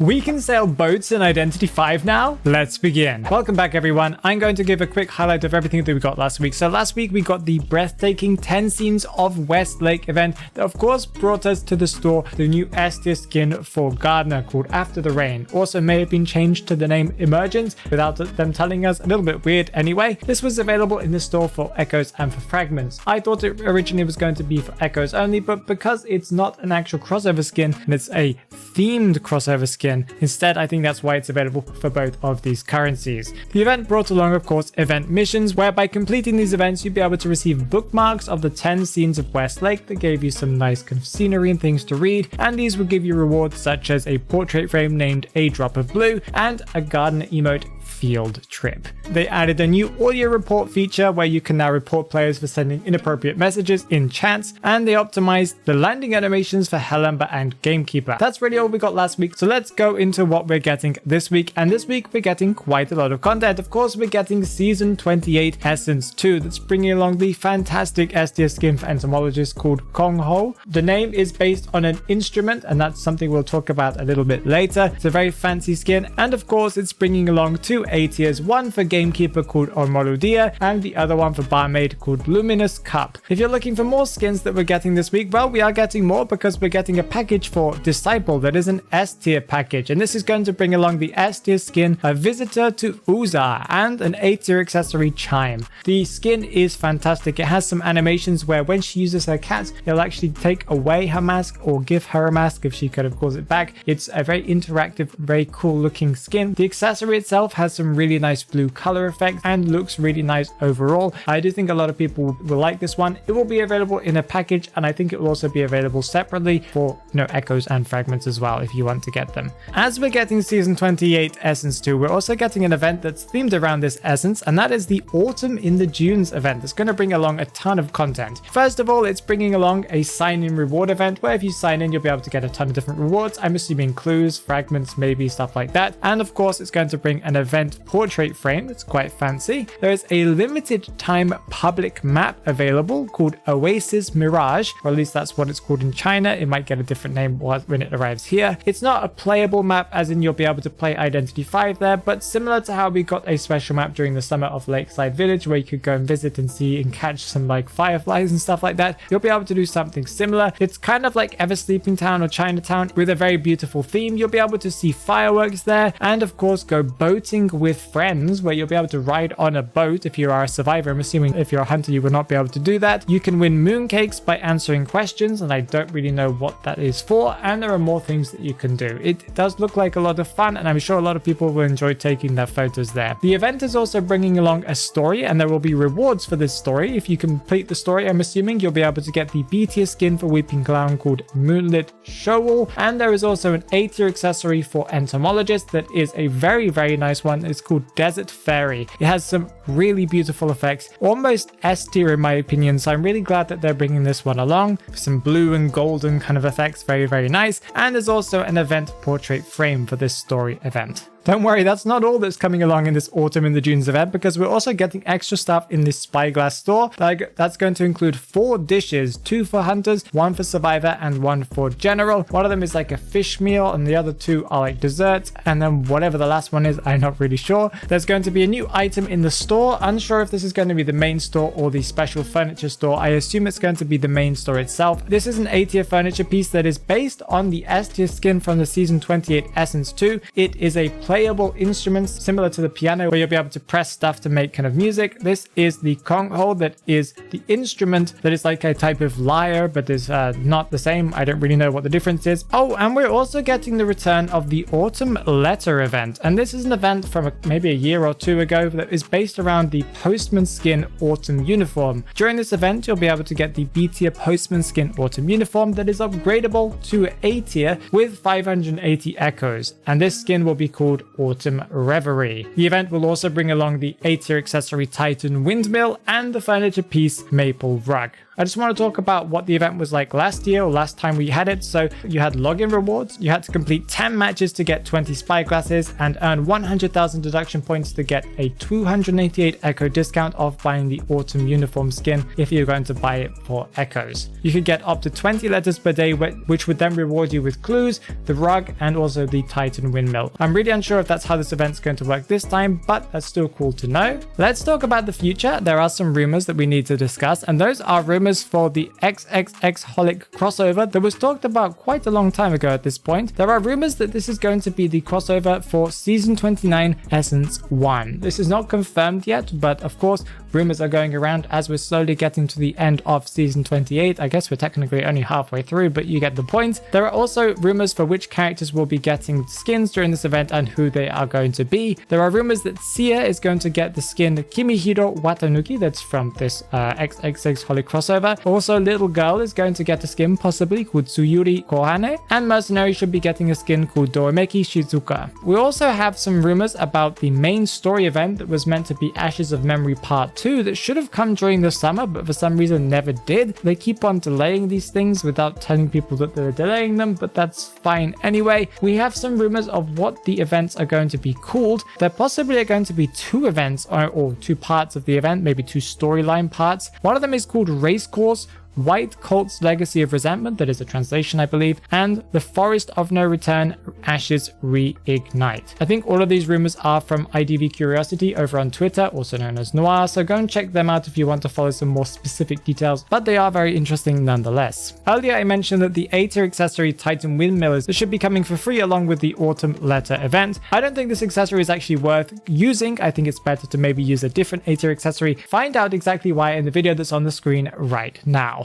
We can sail boats in Identity 5 now? Let's begin. Welcome back everyone. I'm going to give a quick highlight of everything that we got last week. So last week we got the breathtaking 10 scenes of Westlake event that of course brought us to the store the new S tier skin for Gardener called After the Rain. Also may have been changed to the name Emergence without them telling us, a little bit weird anyway. This was available in the store for Echoes and for Fragments. I thought it originally was going to be for Echoes only, but because it's not an actual crossover skin and it's a themed crossover skin, instead I think that's why it's available for both of these currencies. The event brought along of course event missions, where by completing these events you'd be able to receive bookmarks of the 10 scenes of Westlake that gave you some nice kind of scenery and things to read, and these would give you rewards such as a portrait frame named A Drop of Blue and a gardener emote field trip. They added a new audio report feature where you can now report players for sending inappropriate messages in chats, and they optimized the landing animations for Hellember and Gamekeeper. That's really all we got last week, so let's go into what we're getting this week. And this week we're getting quite a lot of content. Of course, we're getting Season 28 Essence 2 that's bringing along the fantastic S tier skin for entomologists called Kongho. The name is based on an instrument, and that's something we'll talk about a little bit later. It's a very fancy skin, and of course it's bringing along two A tiers, one for Gamekeeper called Ormoludia and the other one for Barmaid called Luminous Cup. If you're looking for more skins that we're getting this week, well, we are getting more because we're getting a package for Disciple that is an S tier package, and this is going to bring along the S tier skin a Visitor to Uza and an A tier accessory Chime. The skin is fantastic. It has some animations where when she uses her cat, it'll actually take away her mask or give her a mask if she could have calls it back. It's a very interactive, very cool looking skin. The accessory itself has some really nice blue color effects and looks really nice overall. I do think a lot of people will like this one. It will be available in a package, and I think it will also be available separately for Echoes and Fragments as well if you want to get them. As we're getting Season 28 Essence 2, we're also getting an event that's themed around this essence, and that is the Autumn in the Dunes event that's going to bring along a ton of content. First of all, it's bringing along a sign-in reward event where if you sign in, you'll be able to get a ton of different rewards. I'm assuming clues, fragments, maybe stuff like that. And of course, it's going to bring an event portrait frame that's quite fancy. There is a limited time public map available called Oasis Mirage, or at least that's what it's called in China. It might get a different name when it arrives here. It's not a playable map as in you'll be able to play Identity 5 there, but similar to how we got a special map during the summer of Lakeside Village where you could go and visit and see and catch some like fireflies and stuff like that, you'll be able to do something similar. It's kind of like Ever Sleeping Town or Chinatown with a very beautiful theme. You'll be able to see fireworks there, and of course go boating with friends where you'll be able to ride on a boat if you are a survivor. I'm assuming if you're a hunter you will not be able to do that. You can win mooncakes by answering questions, and I don't really know what that is for, and there are more things that you can do. It does look like a lot of fun, and I'm sure a lot of people will enjoy taking their photos there. The event is also bringing along a story, and there will be rewards for this story. If you complete the story, I'm assuming you'll be able to get the B tier skin for Weeping Clown called Moonlit Shoal, and there is also an A tier accessory for entomologists that is a very, very nice one. It's called Desert Fairy. It has some really beautiful effects, almost S tier in my opinion, so I'm really glad that they're bringing this one along. Some blue and golden kind of effects, very, very nice. And there's also an event portrait frame for this story event. Don't worry, that's not all that's coming along in this Autumn in the Dunes event, because we're also getting extra stuff in this Spyglass store. That's going to include 4 dishes, 2 for hunters, 1 for survivor, and 1 for general. One of them is like a fish meal, and the other 2 are like desserts, and then whatever the last one is, I'm not really sure. There's going to be a new item in the store. Unsure if this is going to be the main store or the special furniture store. I assume it's going to be the main store itself. This is an A tier furniture piece that is based on the S tier skin from the Season 28 Essence 2. It is a playable instruments similar to the piano where you'll be able to press stuff to make kind of music. This is the Kongho, that is the instrument that is like a type of lyre but is not the same. I don't really know what the difference is. Oh, and we're also getting the return of the Autumn Letter event, and this is an event from maybe a year or 2 ago that is based around the Postman skin Autumn uniform. During this event you'll be able to get the B tier Postman skin Autumn uniform that is upgradable to A tier with 580 echoes, and this skin will be called called Autumn Reverie. The event will also bring along the A-tier accessory Titan Windmill and the furniture piece Maple Rug. I just want to talk about what the event was like last year or last time we had it. So you had login rewards, you had to complete 10 matches to get 20 Spyglasses and earn 100,000 deduction points to get a 288 Echo discount off buying the Autumn uniform skin if you're going to buy it for Echoes. You could get up to 20 letters per day, which would then reward you with clues, the rug, and also the Titan Windmill. I'm really unsure if that's how this event's going to work this time, but that's still cool to know. Let's talk about the future. There are some rumors that we need to discuss, and those are rumors for the XXX crossover that was talked about quite a long time ago at this point. There are rumors that this is going to be the crossover for Season 29 Essence 1. This is not confirmed yet, but of course, rumors are going around as we're slowly getting to the end of Season 28. I guess we're technically only halfway through, but you get the point. There are also rumors for which characters will be getting skins during this event and who they are going to be. There are rumors that Sia is going to get the skin Kimihiro Watanuki that's from this XXX crossover. Also, Little Girl is going to get a skin possibly called Tsuyuri Kohane, and Mercenary should be getting a skin called Doemeki Shizuka. We also have some rumors about the main story event that was meant to be Ashes of Memory Part 2 that should have come during the summer, but for some reason never did. They keep on delaying these things without telling people that they're delaying them, but that's fine anyway. We have some rumors of what the events are going to be called. There possibly are going to be two events or two parts of the event, maybe two storyline parts. One of them is called Race Course, White Colt's Legacy of Resentment, that is a translation I believe, and The Forest of No Return, Ashes Reignite. I think all of these rumors are from IDV Curiosity over on Twitter, also known as Noir, so go and check them out if you want to follow some more specific details, but they are very interesting nonetheless. Earlier I mentioned that the A-tier accessory Titan Windmill should be coming for free along with the Autumn Letter event. I don't think this accessory is actually worth using. I think it's better to maybe use a different A-tier accessory. Find out exactly why in the video that's on the screen right now.